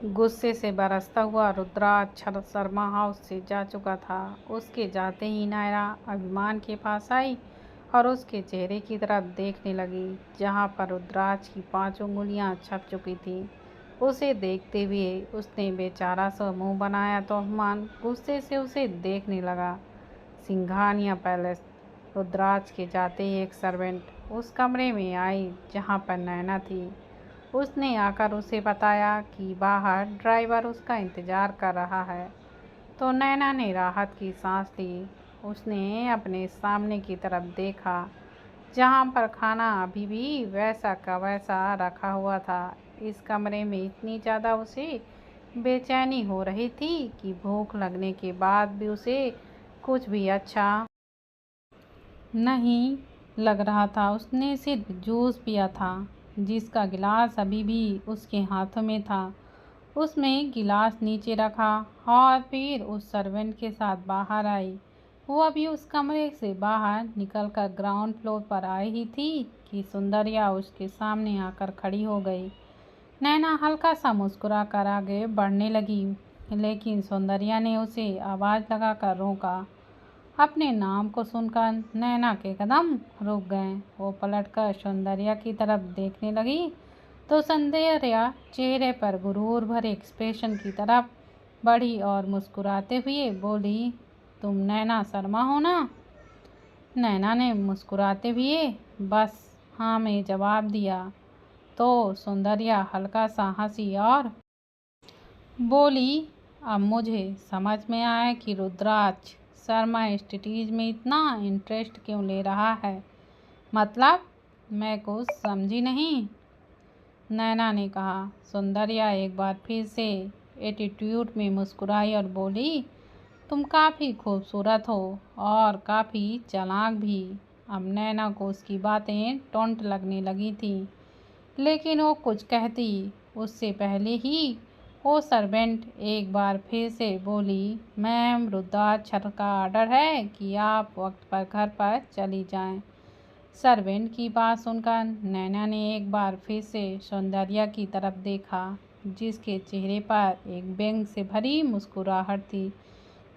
गुस्से से बरसता हुआ रुद्राक्ष शर्मा हाउस से जा चुका था। उसके जाते ही नायरा अभिमान के पास आई और उसके चेहरे की तरफ देखने लगी जहां पर रुद्राक्ष की 5 उंगलियां छप चुकी थीं। उसे देखते हुए उसने बेचारा सा मुंह बनाया तो अभिमान गुस्से से उसे देखने लगा। सिंघानिया पैलेस। रुद्राक्ष के जाते ही एक सर्वेंट उस कमरे में आई जहां पर नैना थी। उसने आकर उसे बताया कि बाहर ड्राइवर उसका इंतज़ार कर रहा है। तो नैना ने राहत की सांस ली। उसने अपने सामने की तरफ देखा जहां पर खाना अभी भी वैसा का वैसा रखा हुआ था। इस कमरे में इतनी ज़्यादा उसे बेचैनी हो रही थी कि भूख लगने के बाद भी उसे कुछ भी अच्छा नहीं लग रहा था। उसने सिर्फ जूस पिया था जिसका गिलास अभी भी उसके हाथों में था। उसमें गिलास नीचे रखा और फिर उस सर्वेंट के साथ बाहर आई। वो अभी उस कमरे से बाहर निकलकर ग्राउंड फ्लोर पर आई ही थी कि सुंदरिया उसके सामने आकर खड़ी हो गई। नैना हल्का सा मुस्कुरा कर आगे बढ़ने लगी लेकिन सुंदरिया ने उसे आवाज़ लगाकर रोका। अपने नाम को सुनकर नैना के कदम रुक गए। वो पलटकर सौंदर्या की तरफ देखने लगी तो सौंदर्या चेहरे पर गुरूर भरे एक्सप्रेशन की तरफ बढ़ी और मुस्कुराते हुए बोली, तुम नैना शर्मा हो ना? नैना ने मुस्कुराते हुए बस हाँ में जवाब दिया। तो सौंदर्या हल्का सा हंसी और बोली, अब मुझे समझ में आया कि रुद्राक्ष शर्मा स्टडीज में इतना इंटरेस्ट क्यों ले रहा है। मतलब मैं कुछ समझी नहीं, नैना ने कहा। सौंदर्या एक बार फिर से एटीट्यूड में मुस्कुराई और बोली, तुम काफ़ी खूबसूरत हो और काफ़ी चालाक भी। अब नैना को उसकी बातें टोंट लगने लगी थी लेकिन वो कुछ कहती उससे पहले ही वो सर्वेंट एक बार फिर से बोली, मैम रुद्राक्ष का ऑर्डर है कि आप वक्त पर घर पर चली जाएं। सर्वेंट की बात सुनकर नैना ने एक बार फिर से सौंदर्या की तरफ देखा जिसके चेहरे पर एक व्यंग से भरी मुस्कुराहट थी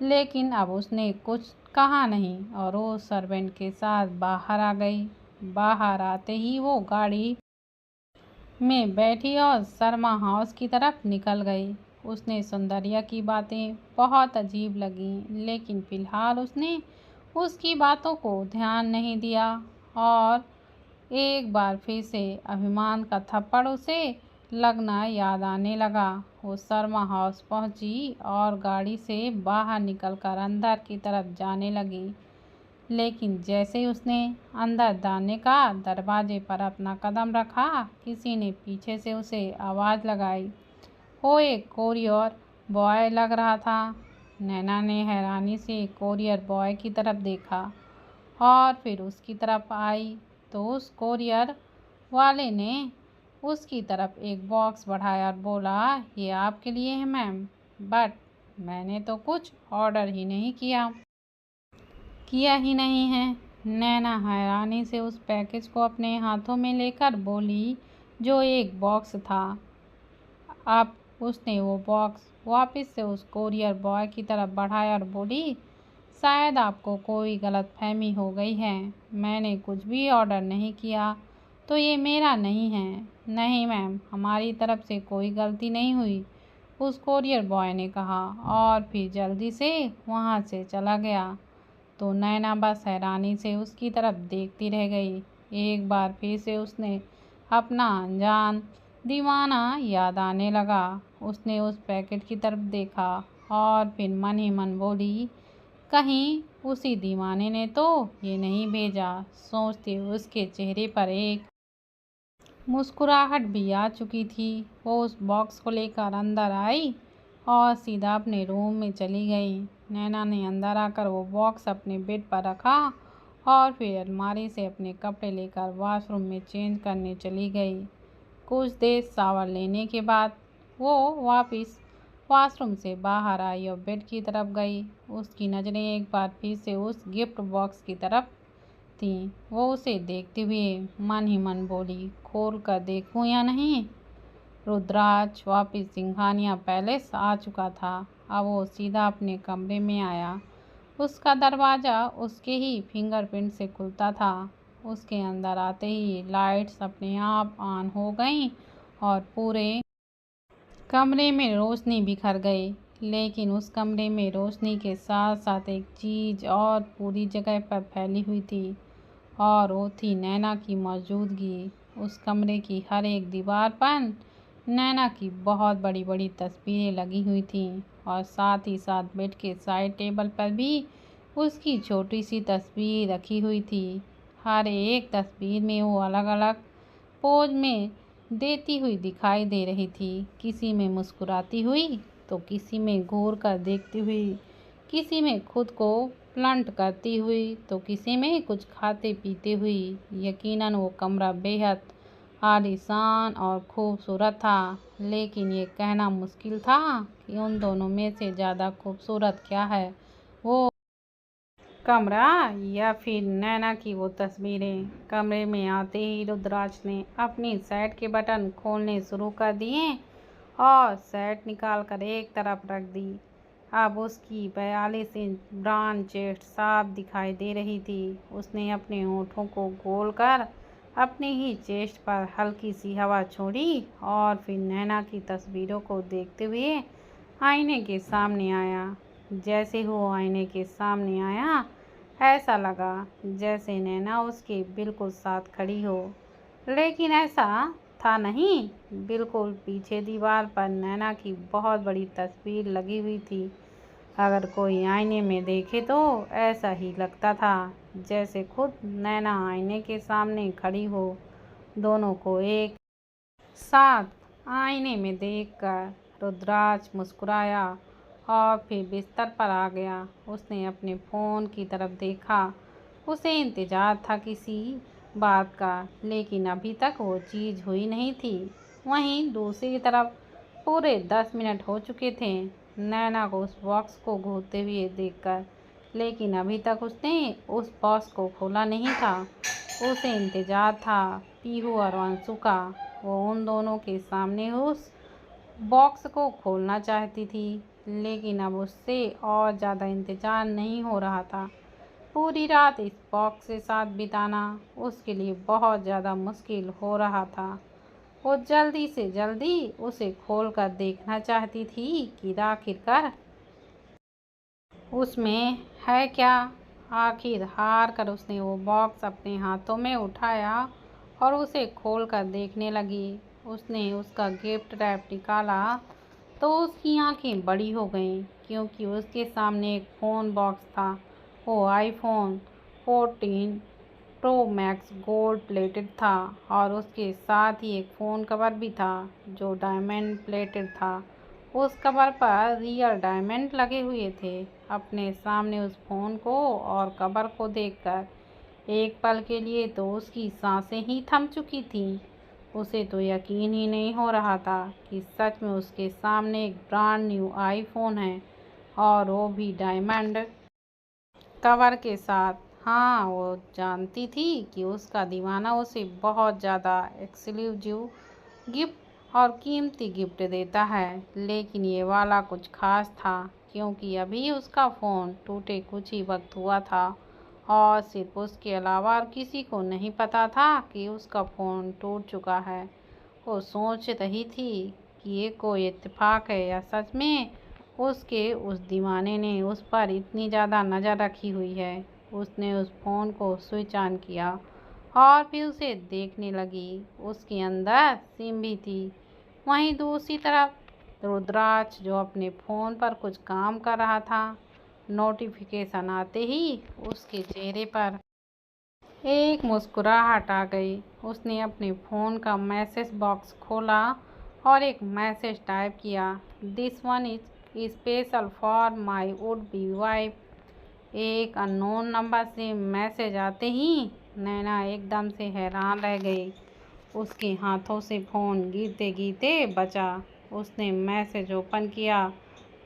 लेकिन अब उसने कुछ कहा नहीं और वो सर्वेंट के साथ बाहर आ गई। बाहर आते ही वो गाड़ी में बैठी और शर्मा हाउस की तरफ निकल गई। उसने सौंदर्या की बातें बहुत अजीब लगीं लेकिन फिलहाल उसने उसकी बातों को ध्यान नहीं दिया और एक बार फिर से अभिमान का थप्पड़ उसे लगना याद आने लगा। वो शर्मा हाउस पहुंची और गाड़ी से बाहर निकलकर अंदर की तरफ जाने लगी लेकिन जैसे ही उसने अंदर जाने का दरवाजे पर अपना कदम रखा किसी ने पीछे से उसे आवाज़ लगाई। वो एक कोरियर बॉय लग रहा था। नैना ने हैरानी से कोरियर बॉय की तरफ देखा और फिर उसकी तरफ आई तो उस कोरियर वाले ने उसकी तरफ एक बॉक्स बढ़ाया और बोला, ये आपके लिए है मैम, बट मैंने तो कुछ ऑर्डर ही नहीं किया ही नहीं है। नैना हैरानी से उस पैकेज को अपने हाथों में लेकर बोली, जो एक बॉक्स था। अब उसने वो बॉक्स वापस से उस कोरियर बॉय की तरफ बढ़ाया और बोली, शायद आपको कोई गलतफहमी हो गई है, मैंने कुछ भी ऑर्डर नहीं किया तो ये मेरा नहीं है। नहीं मैम, हमारी तरफ से कोई गलती नहीं हुई, उस कोरियर बॉय ने कहा और फिर जल्दी से वहाँ से चला गया। तो नैना बस हैरानी से उसकी तरफ देखती रह गई। एक बार फिर से उसने अपना अनजान दीवाना याद आने लगा। उसने उस पैकेट की तरफ देखा और फिर मन ही मन बोली, कहीं उसी दीवाने ने तो ये नहीं भेजा। सोचते उसके चेहरे पर एक मुस्कुराहट भी आ चुकी थी। वो उस बॉक्स को लेकर अंदर आई और सीधा अपने रूम में चली गई। नैना ने अंदर आकर वो बॉक्स अपने बेड पर रखा और फिर अलमारी से अपने कपड़े लेकर वॉशरूम में चेंज करने चली गई। कुछ देर शावर लेने के बाद वो वापस वॉशरूम से बाहर आई और बेड की तरफ गई। उसकी नज़रें एक बार फिर से उस गिफ्ट बॉक्स की तरफ थीं। वो उसे देखते हुए मन ही मन बोली, खोल कर देखूं या नहीं। रुद्राज वापिस सिंघानिया पैलेस आ चुका था। अब वो सीधा अपने कमरे में आया। उसका दरवाज़ा उसके ही फिंगरप्रिंट से खुलता था। उसके अंदर आते ही लाइट्स अपने आप ऑन हो गईं और पूरे कमरे में रोशनी बिखर गई। लेकिन उस कमरे में रोशनी के साथ साथ एक चीज़ और पूरी जगह पर फैली हुई थी, और वो थी नैना की मौजूदगी। उस कमरे की हर एक दीवार पर नैना की बहुत बड़ी बड़ी तस्वीरें लगी हुई थीं, और साथ ही साथ बेड के साइड टेबल पर भी उसकी छोटी सी तस्वीर रखी हुई थी। हर एक तस्वीर में वो अलग अलग पोज में देती हुई दिखाई दे रही थी। किसी में मुस्कुराती हुई, तो किसी में घूर कर देखती हुई, किसी में खुद को प्लांट करती हुई, तो किसी में कुछ खाते पीते हुई। यकीनन वो कमरा बेहद आलीशान और खूबसूरत था, लेकिन ये कहना मुश्किल था कि उन दोनों में से ज़्यादा खूबसूरत क्या है, वो कमरा या फिर नैना की वो तस्वीरें। कमरे में आते ही रुद्राज ने अपनी शर्ट के बटन खोलने शुरू कर दिए और शर्ट निकाल कर एक तरफ रख दी। अब उसकी 42 इंच ब्रांड चेस्ट साफ दिखाई दे रही थी। उसने अपने होठों को गोल कर अपने ही चेस्ट पर हल्की सी हवा छोड़ी और फिर नैना की तस्वीरों को देखते हुए आईने के सामने आया। जैसे वो आईने के सामने आया, ऐसा लगा जैसे नैना उसके बिल्कुल साथ खड़ी हो, लेकिन ऐसा था नहीं। बिल्कुल पीछे दीवार पर नैना की बहुत बड़ी तस्वीर लगी हुई थी। अगर कोई आईने में देखे तो ऐसा ही लगता था जैसे खुद नैना आईने के सामने खड़ी हो। दोनों को एक साथ आईने में देखकर रुद्राज मुस्कुराया और फिर बिस्तर पर आ गया। उसने अपने फ़ोन की तरफ देखा। उसे इंतज़ार था किसी बात का, लेकिन अभी तक वो चीज़ हुई नहीं थी। वहीं दूसरी तरफ पूरे 10 मिनट हो चुके थे नैना को उस बॉक्स को घूरते हुए देखकर, लेकिन अभी तक उसने उस बॉक्स को खोला नहीं था। उसे इंतज़ार था पीहू और अंशु का। वो उन दोनों के सामने उस बॉक्स को खोलना चाहती थी, लेकिन अब उससे और ज़्यादा इंतज़ार नहीं हो रहा था। पूरी रात इस बॉक्स के साथ बिताना उसके लिए बहुत ज़्यादा मुश्किल हो रहा था। वो जल्दी से जल्दी उसे खोलकर देखना चाहती थी कि आखिरकार उसमें है क्या। आखिर हार कर उसने वो बॉक्स अपने हाथों में उठाया और उसे खोलकर देखने लगी। उसने उसका गिफ्ट रैप निकाला तो उसकी आंखें बड़ी हो गईं, क्योंकि उसके सामने एक फ़ोन बॉक्स था। वो iPhone 14 pro max gold plated था, और उसके साथ ही एक फ़ोन कवर भी था जो डायमंड प्लेटेड था। उस कवर पर रियल डायमंड लगे हुए थे। अपने सामने उस फ़ोन को और कवर को देखकर एक पल के लिए तो उसकी सांसें ही थम चुकी थीं। उसे तो यकीन ही नहीं हो रहा था कि सच में उसके सामने एक ब्रांड न्यू आईफोन है, और वो भी डायमंड कवर के साथ। हाँ, वो जानती थी कि उसका दीवाना उसे बहुत ज़्यादा एक्सक्लूसिव गिफ्ट और कीमती गिफ्ट देता है, लेकिन ये वाला कुछ खास था, क्योंकि अभी उसका फ़ोन टूटे कुछ ही वक्त हुआ था, और सिर्फ उसके अलावा और किसी को नहीं पता था कि उसका फ़ोन टूट चुका है। वो सोच रही थी कि ये कोई इत्तेफाक है या सच में उसके उस दीवाने ने उस पर इतनी ज़्यादा नज़र रखी हुई है। उसने उस फ़ोन को स्विच ऑन किया और फिर उसे देखने लगी। उसके अंदर सिम भी थी। वहीं दूसरी तरफ रुद्राज, जो अपने फ़ोन पर कुछ काम कर रहा था। नोटिफिकेशन आते ही उसके चेहरे पर एक मुस्कुराहट आ गई। उसने अपने फ़ोन का मैसेज बॉक्स खोला और एक मैसेज टाइप किया, this one is special for my would be wife. एक अननोन नंबर से मैसेज आते ही नैना एकदम से हैरान रह गई। उसके हाथों से फ़ोन गिरते गिरते बचा। उसने मैसेज ओपन किया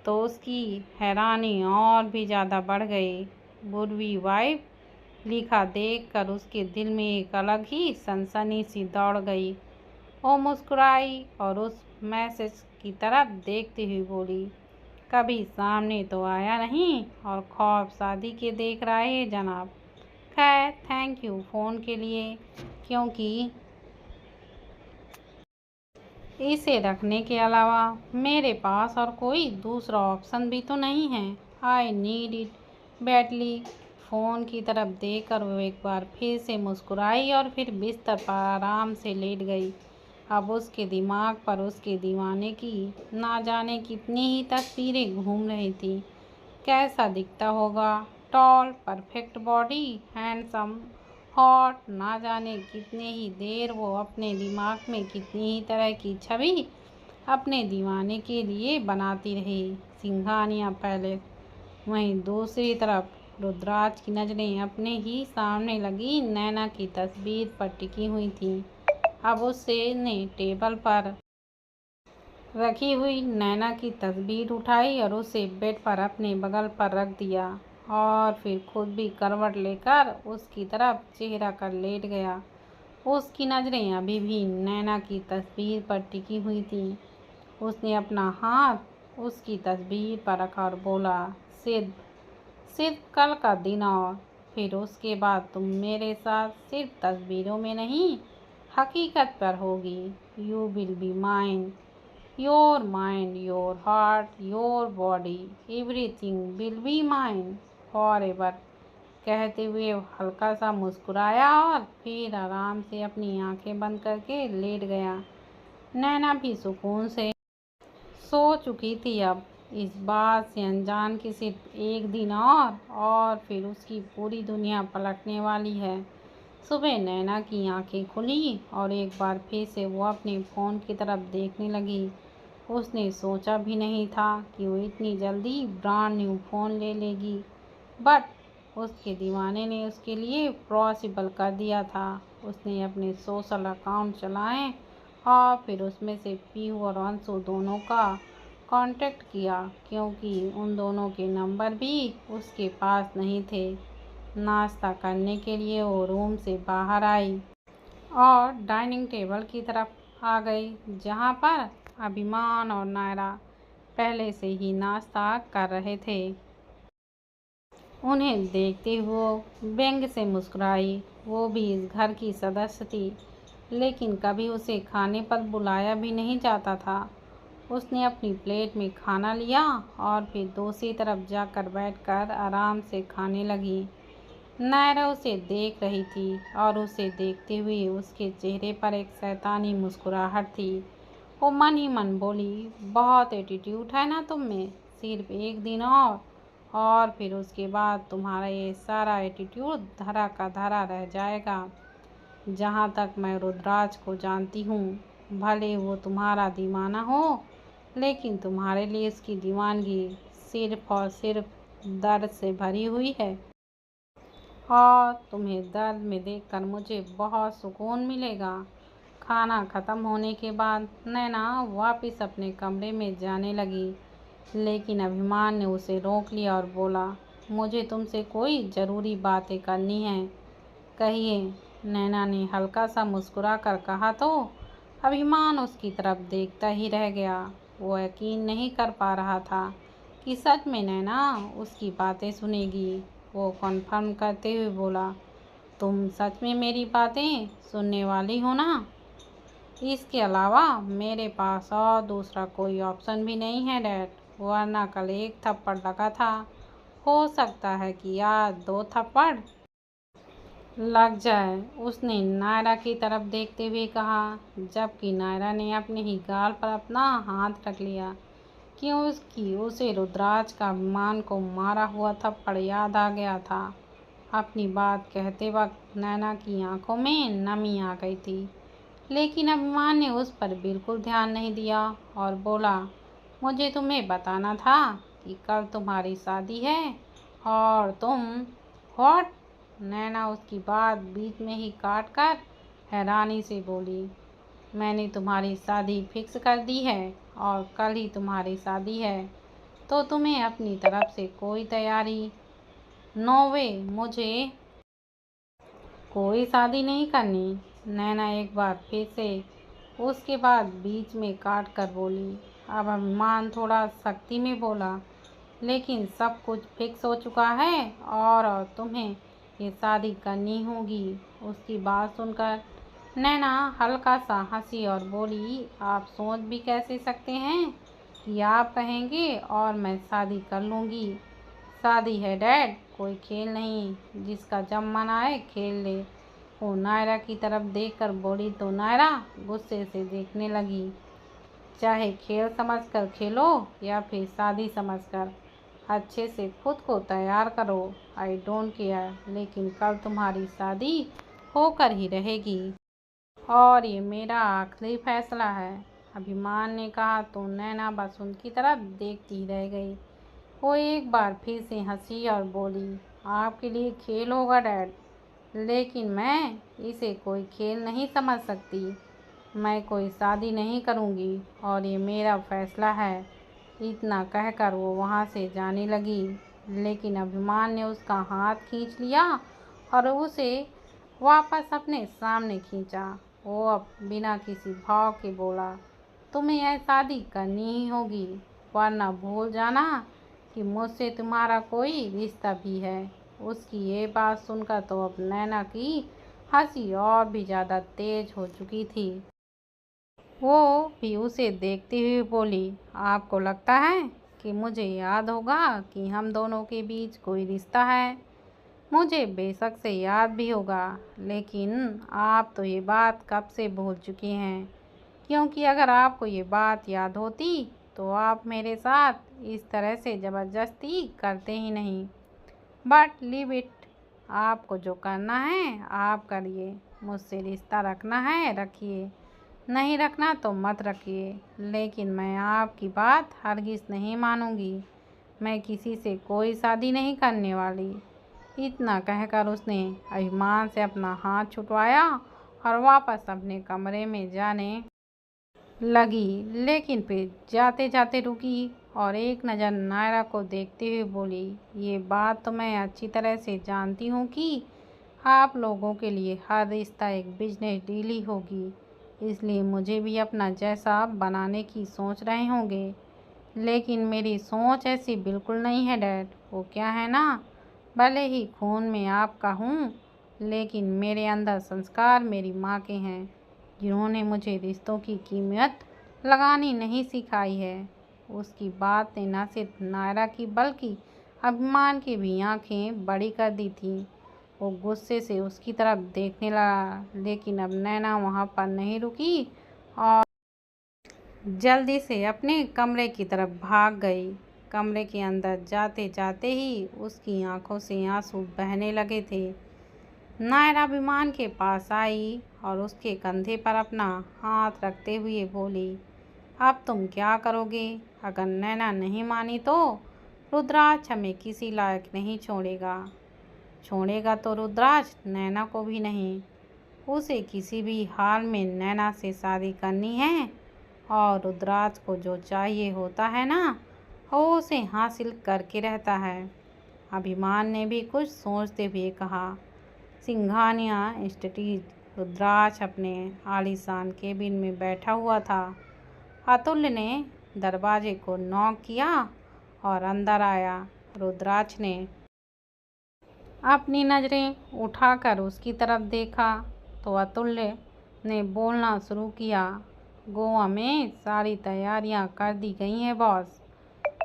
तो उसकी हैरानी और भी ज़्यादा बढ़ गई। वुड बी वाइफ लिखा देखकर उसके दिल में एक अलग ही सनसनी सी दौड़ गई। वो मुस्कुराई और उस मैसेज की तरफ देखती हुई बोली, कभी सामने तो आया नहीं और ख्वाब शादी के देख रहा है जनाब। खैर थैंक यू फ़ोन के लिए, क्योंकि इसे रखने के अलावा मेरे पास और कोई दूसरा ऑप्शन भी तो नहीं है। I need it badly. Phone की तरफ देखकर वो एक बार फिर से मुस्कुराई और फिर बिस्तर पर आराम से लेट गई। अब उसके दिमाग पर उसके दीवाने की ना जाने कितनी ही तस्वीरें घूम रही थी। कैसा दिखता होगा, tall, perfect body, handsome, hot, ना जाने कितने ही देर वो अपने दिमाग में कितनी ही तरह की छवि अपने दीवाने के लिए बनाती रही। सिंघानिया पैलेस। वहीं दूसरी तरफ रुद्राज की नज़रें अपने ही सामने लगी नैना की तस्वीर पर टिकी हुई थीं। अब उसने टेबल पर रखी हुई नैना की तस्वीर उठाई और उसे बेड पर अपने बगल पर रख दिया और फिर खुद भी करवट लेकर उसकी तरफ चेहरा कर लेट गया। उसकी नज़रें अभी भी नैना की तस्वीर पर टिकी हुई थीं। उसने अपना हाथ उसकी तस्वीर पर रखा और बोला, सिर्फ सिर्फ कल का दिन और फिर उसके बाद तुम मेरे साथ सिर्फ तस्वीरों में नहीं, हकीकत पर होगी। You will be mine. Your mind, your heart, your body, everything will be mine for ever. कहते हुए वो हल्का सा मुस्कुराया और फिर आराम से अपनी आंखें बंद करके लेट गया। नैना भी सुकून से सो चुकी थी। अब इस बात से अनजान कि सिर्फ एक दिन और फिर उसकी पूरी दुनिया पलटने वाली है। सुबह नैना की आंखें खुली और एक बार फिर से वो अपने फ़ोन की तरफ देखने लगी। उसने सोचा भी नहीं था कि वो इतनी जल्दी ब्रांड न्यू फ़ोन ले लेगी, बट उसके दीवाने ने उसके लिए पॉसिबल कर दिया था। उसने अपने सोशल अकाउंट चलाए और फिर उसमें से पीहू और अंशु दोनों का कांटेक्ट किया, क्योंकि उन दोनों के नंबर भी उसके पास नहीं थे। नाश्ता करने के लिए वो रूम से बाहर आई और डाइनिंग टेबल की तरफ आ गई, जहाँ पर अभिमान और नायरा पहले से ही नाश्ता कर रहे थे। उन्हें देखते हुए व्यंग से मुस्कुराई। वो भी इस घर की सदस्य थी, लेकिन कभी उसे खाने पर बुलाया भी नहीं जाता था। उसने अपनी प्लेट में खाना लिया और फिर दूसरी तरफ जाकर बैठकर आराम से खाने लगी। नायरा उसे देख रही थी और उसे देखते हुए उसके चेहरे पर एक शैतानी मुस्कुराहट थी। वो मन ही मन बोली, बहुत एटीट्यूड है ना तुम में, सिर्फ एक दिन और फिर उसके बाद तुम्हारा ये सारा एटीट्यूड धरा का धरा रह जाएगा। जहाँ तक मैं रुद्राज को जानती हूँ, भले वो तुम्हारा दीवाना हो, लेकिन तुम्हारे लिए उसकी दीवानगी सिर्फ और सिर्फ दर्द से भरी हुई है। और तुम्हें दर्द में देखकर मुझे बहुत सुकून मिलेगा। खाना ख़त्म होने के बाद नैना वापस अपने कमरे में जाने लगी, लेकिन अभिमान ने उसे रोक लिया और बोला, मुझे तुमसे कोई ज़रूरी बातें करनी हैं। कहिए। नैना ने हल्का सा मुस्कुरा कर कहा तो अभिमान उसकी तरफ देखता ही रह गया। वो यकीन नहीं कर पा रहा था कि सच में नैना उसकी बातें सुनेगी। वो कन्फर्म करते हुए बोला, तुम सच में मेरी बातें सुनने वाली हो ना? इसके अलावा मेरे पास और दूसरा कोई ऑप्शन भी नहीं है डैड, वरना कल एक थप्पड़ लगा था, हो सकता है कि आज 2 थप्पड़ लग जाए। उसने नायरा की तरफ देखते हुए कहा, जबकि नायरा ने अपने ही गाल पर अपना हाथ रख लिया। क्यों उसकी उसे रुद्राज का अभिमान को मारा हुआ थप्पड़ याद आ गया था। अपनी बात कहते वक्त नैना की आंखों में नमी आ गई थी, लेकिन अभिमान ने उस पर बिल्कुल ध्यान नहीं दिया और बोला, मुझे तुम्हें बताना था कि कल तुम्हारी शादी है और तुम व्हाट? नैना उसकी बात बीच में ही काट कर हैरानी से बोली, मैंने तुम्हारी शादी फिक्स कर दी है और कल ही तुम्हारी शादी है, तो तुम्हें अपनी तरफ से कोई तैयारी? नो वे, मुझे कोई शादी नहीं करनी। नैना एक बार फिर से उसके बाद बीच में काट कर बोली। अब अभिमान थोड़ा सख्ती में बोला, लेकिन सब कुछ फिक्स हो चुका है और तुम्हें ये शादी करनी होगी। उसकी बात सुनकर नैना हल्का सा हंसी और बोली, आप सोच भी कैसे सकते हैं कि आप कहेंगे और मैं शादी कर लूँगी। शादी है डैड, कोई खेल नहीं, जिसका जब मन आए खेल ले। वो नायरा की तरफ देखकर बोली तो नायरा गुस्से से देखने लगी। चाहे खेल समझकर खेलो या फिर शादी समझकर, अच्छे से खुद को तैयार करो। आई डोंट केयर, लेकिन कल तुम्हारी शादी होकर ही रहेगी और ये मेरा आखिरी फैसला है। अभिमान ने कहा तो नैना बस उनकी तरफ देखती रह गई। वो एक बार फिर से हंसी और बोली, आपके लिए खेल होगा डैड, लेकिन मैं इसे कोई खेल नहीं समझ सकती। मैं कोई शादी नहीं करूँगी और ये मेरा फैसला है। इतना कहकर वो वहाँ से जाने लगी, लेकिन अभिमान ने उसका हाथ खींच लिया और उसे वापस अपने सामने खींचा। वो अब बिना किसी भाव के बोला, तुम्हें यह शादी करनी ही होगी, वरना भूल जाना कि मुझसे तुम्हारा कोई रिश्ता भी है। उसकी ये बात सुनकर तो अब नैना की हंसी और भी ज़्यादा तेज हो चुकी थी। वो भी उसे देखती हुई बोली, आपको लगता है कि मुझे याद होगा कि हम दोनों के बीच कोई रिश्ता है? मुझे बेशक से याद भी होगा, लेकिन आप तो ये बात कब से भूल चुकी हैं, क्योंकि अगर आपको ये बात याद होती तो आप मेरे साथ इस तरह से ज़बरदस्ती करते ही नहीं। बट लीव इट, आपको जो करना है आप करिए। मुझसे रिश्ता रखना है रखिए, नहीं रखना तो मत रखिए, लेकिन मैं आपकी बात हरगिज़ नहीं मानूंगी। मैं किसी से कोई शादी नहीं करने वाली। इतना कहकर उसने अभिमान से अपना हाथ छुटवाया और वापस अपने कमरे में जाने लगी, लेकिन फिर जाते जाते रुकी और एक नज़र नायरा को देखते हुए बोली, ये बात तो मैं अच्छी तरह से जानती हूँ कि आप लोगों के लिए हर रिश्ता एक बिजनेस डील ही होगी, इसलिए मुझे भी अपना जैसा बनाने की सोच रहे होंगे, लेकिन मेरी सोच ऐसी बिल्कुल नहीं है डैड। वो क्या है ना, भले ही खून में आपका हूँ, लेकिन मेरे अंदर संस्कार मेरी माँ के हैं, जिन्होंने मुझे रिश्तों की कीमत लगानी नहीं सिखाई है। उसकी बात ने न सिर्फ नायरा की बल्कि अभिमान की भी आंखें बड़ी कर दी थी। वो गुस्से से उसकी तरफ देखने लगा, लेकिन अब नैना वहाँ पर नहीं रुकी और जल्दी से अपने कमरे की तरफ भाग गई। कमरे के अंदर जाते जाते ही उसकी आंखों से आंसू बहने लगे थे। नायरा अभिमान के पास आई और उसके कंधे पर अपना हाथ रखते हुए बोली, अब तुम क्या करोगे? अगर नैना नहीं मानी तो रुद्राक्ष हमें किसी लायक नहीं छोड़ेगा तो रुद्राक्ष नैना को भी नहीं। उसे किसी भी हाल में नैना से शादी करनी है और रुद्राक्ष को जो चाहिए होता है ना, वो उसे हासिल करके रहता है। अभिमान ने भी कुछ सोचते हुए कहा। सिंघानिया इंस्टीट्यूट। रुद्राक्ष अपने आलीशान केबिन में बैठा हुआ था। अतुल्य ने दरवाजे को नॉक किया और अंदर आया। रुद्राक्ष ने अपनी नज़रें उठाकर उसकी तरफ देखा तो अतुल्य ने बोलना शुरू किया, गोवा में सारी तैयारियां कर दी गई हैं बॉस।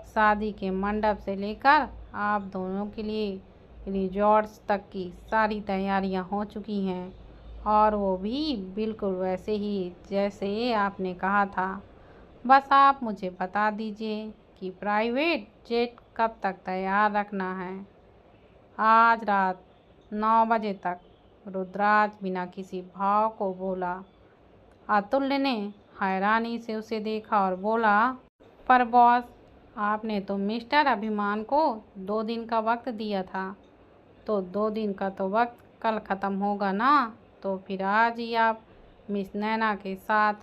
शादी के मंडप से लेकर आप दोनों के लिए रिजॉर्ट्स तक की सारी तैयारियां हो चुकी हैं, और वो भी बिल्कुल वैसे ही जैसे आपने कहा था। बस आप मुझे बता दीजिए कि प्राइवेट जेट कब तक तैयार रखना है। आज रात 9 बजे तक। रुद्राक्ष बिना किसी भाव को बोला। अतुल्य ने हैरानी से उसे देखा और बोला, पर बॉस, आपने तो मिस्टर अभिमान को 2 दिन का वक्त दिया था, तो 2 दिन का तो वक्त कल ख़त्म होगा ना, तो फिर आज ही आप मिस नैना के साथ।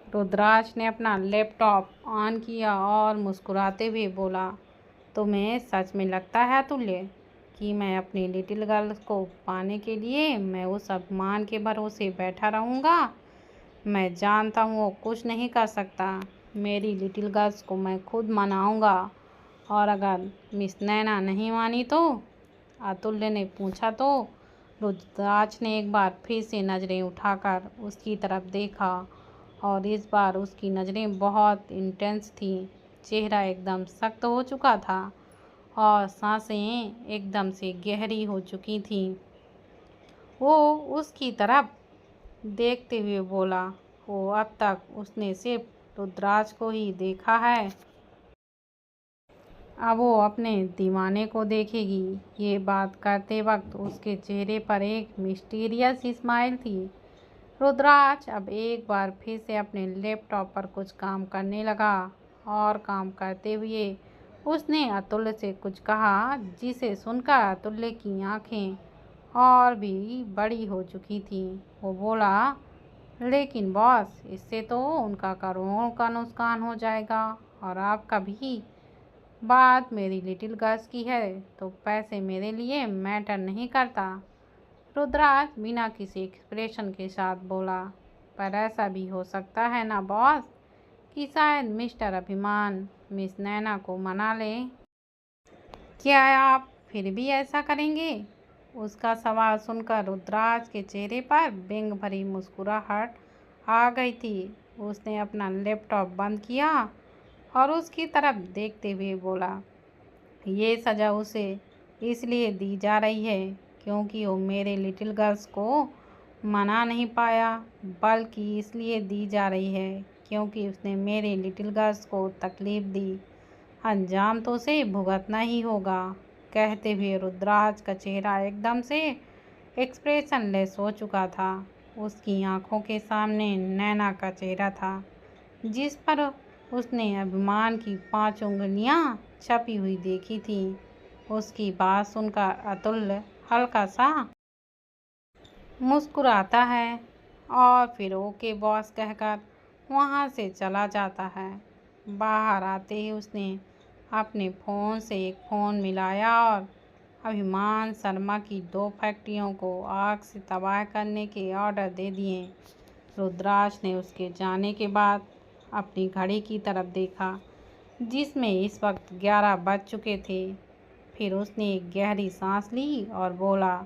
रुद्राक्ष ने अपना लैपटॉप ऑन किया और मुस्कुराते हुए बोला, तुम्हें सच में लगता है अतुल्य कि मैं अपनी लिटिल गर्ल को पाने के लिए मैं उस अभिमान के भरोसे बैठा रहूँगा मैं जानता हूँ वो कुछ नहीं कर सकता। मेरी लिटिल गर्ल्स को मैं खुद मनाऊंगा। और अगर मिस नैना नहीं मानी तो? अतुल्य ने पूछा तो रुद्राज ने एक बार फिर से नज़रें उठाकर उसकी तरफ देखा और इस बार उसकी नज़रें बहुत इंटेंस थीं। चेहरा एकदम सख्त हो चुका था और सांसें एकदम से गहरी हो चुकी थीं। वो उसकी तरफ देखते हुए बोला, वो अब तक उसने सिर्फ रुद्राज को ही देखा है, अब वो अपने दीवाने को देखेगी। ये बात करते वक्त उसके चेहरे पर एक मिस्टीरियस स्माइल थी। रुद्राज अब एक बार फिर से अपने लैपटॉप पर कुछ काम करने लगा और काम करते हुए उसने अतुल्य से कुछ कहा, जिसे सुनकर अतुल्य की आंखें और भी बड़ी हो चुकी थीं। वो बोला, लेकिन बॉस, इससे तो उनका करोड़ों का नुकसान हो जाएगा और आपका भी। बात मेरी लिटिल गर्ल्स की है तो पैसे मेरे लिए मैटर नहीं करता। रुद्राज बिना किसी एक्सप्रेशन के साथ बोला, पर ऐसा भी हो सकता है ना बॉस, कि शायद मिस्टर अभिमान मिस नैना को मना ले। क्या आप फिर भी ऐसा करेंगे? उसका सवाल सुनकर रुद्राज के चेहरे पर व्यंग भरी मुस्कुराहट आ गई थी। उसने अपना लैपटॉप बंद किया और उसकी तरफ देखते हुए बोला, ये सज़ा उसे इसलिए दी जा रही है क्योंकि वो मेरे लिटिल गर्ल्स को मना नहीं पाया, बल्कि इसलिए दी जा रही है क्योंकि उसने मेरे लिटिल गर्ल्स को तकलीफ़ दी। अंजाम तो उसे भुगतना ही होगा। कहते हुए रुद्राज का चेहरा एकदम से एक्सप्रेशनलेस हो चुका था। उसकी आंखों के सामने नैना का चेहरा था, जिस पर उसने अभिमान की 5 उंगलियां छपी हुई देखी थी। उसकी बात सुनकर अतुल्य हल्का सा मुस्कुराता है और फिर ओके बॉस कहकर वहाँ से चला जाता है। बाहर आते ही उसने अपने फ़ोन से एक फ़ोन मिलाया और अभिमान शर्मा की 2 फैक्ट्रियों को आग से तबाह करने के ऑर्डर दे दिए। रुद्राज ने उसके जाने के बाद अपनी घड़ी की तरफ देखा, जिसमें इस वक्त 11 बज चुके थे। फिर उसने एक गहरी सांस ली और बोला,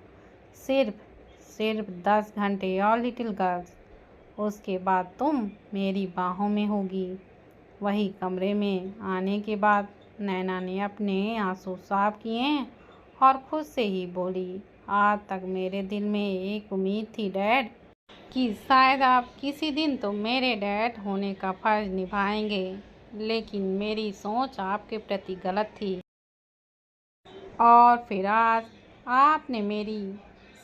सिर्फ 10 घंटे और लिटिल गर्ल्स, उसके बाद तुम मेरी बाहों में होगी। वही कमरे में आने के बाद नैना ने अपने आंसू साफ किए और खुद से ही बोली, आज तक मेरे दिल में एक उम्मीद थी डैड, कि शायद आप किसी दिन तो मेरे डैड होने का फ़र्ज निभाएंगे, लेकिन मेरी सोच आपके प्रति गलत थी। और फिर आज आपने मेरी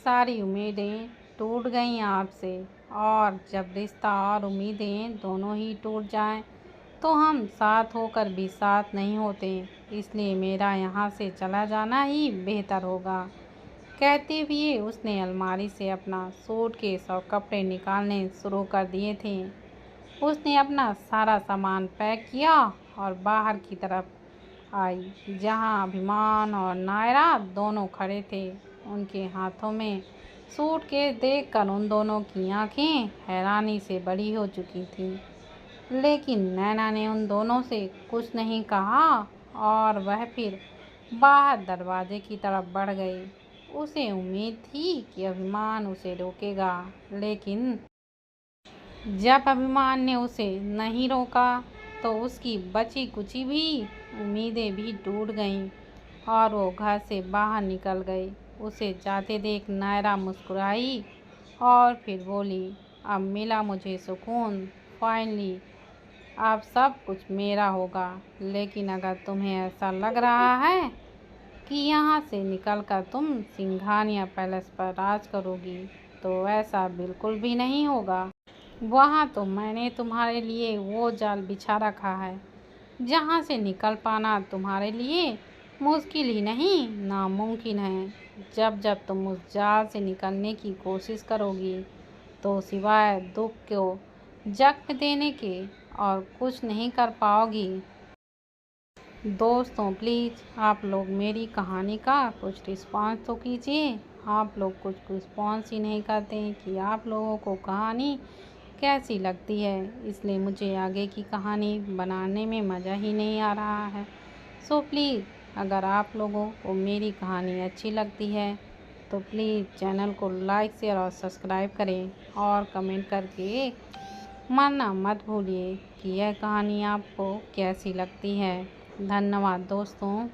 सारी उम्मीदें टूट गईं आपसे। और जब रिश्ता और उम्मीदें दोनों ही टूट जाएं, तो हम साथ होकर भी साथ नहीं होते। इसलिए मेरा यहाँ से चला जाना ही बेहतर होगा। कहते हुए उसने अलमारी से अपना सूटकेस और कपड़े निकालने शुरू कर दिए थे। उसने अपना सारा सामान पैक किया और बाहर की तरफ आई, जहां अभिमान और नायरा दोनों खड़े थे। उनके हाथों में सूटकेस देखकर उन दोनों की आंखें हैरानी से बड़ी हो चुकी थीं। लेकिन नैना ने उन दोनों से कुछ नहीं कहा और वह फिर बाहर दरवाजे की तरफ बढ़ गई। उसे उम्मीद थी कि अभिमान उसे रोकेगा, लेकिन जब अभिमान ने उसे नहीं रोका तो उसकी बची कुची भी उम्मीदें भी टूट गईं और वो घर से बाहर निकल गई। उसे जाते देख नायरा मुस्कुराई और फिर बोली, अब मिला मुझे सुकून, फाइनली अब सब कुछ मेरा होगा। लेकिन अगर तुम्हें ऐसा लग रहा है कि यहाँ से निकलकर तुम सिंघानिया पैलेस पर राज करोगी, तो ऐसा बिल्कुल भी नहीं होगा। वहाँ तो मैंने तुम्हारे लिए वो जाल बिछा रखा है, जहाँ से निकल पाना तुम्हारे लिए मुश्किल ही नहीं, नामुमकिन है। जब जब तुम उस जाल से निकलने की कोशिश करोगी, तो सिवाय दुख को जख्म देने के और कुछ नहीं कर पाओगी। दोस्तों, प्लीज़ आप लोग मेरी कहानी का कुछ रिस्पॉन्स तो कीजिए। आप लोग कुछ रिस्पॉन्स ही नहीं करते हैं कि आप लोगों को कहानी कैसी लगती है, इसलिए मुझे आगे की कहानी बनाने में मज़ा ही नहीं आ रहा है। सो प्लीज़, अगर आप लोगों को मेरी कहानी अच्छी लगती है तो प्लीज़ चैनल को लाइक शेयर और सब्सक्राइब करें और कमेंट करके मानना मत भूलिए कि यह कहानी आपको कैसी लगती है। धन्यवाद दोस्तों।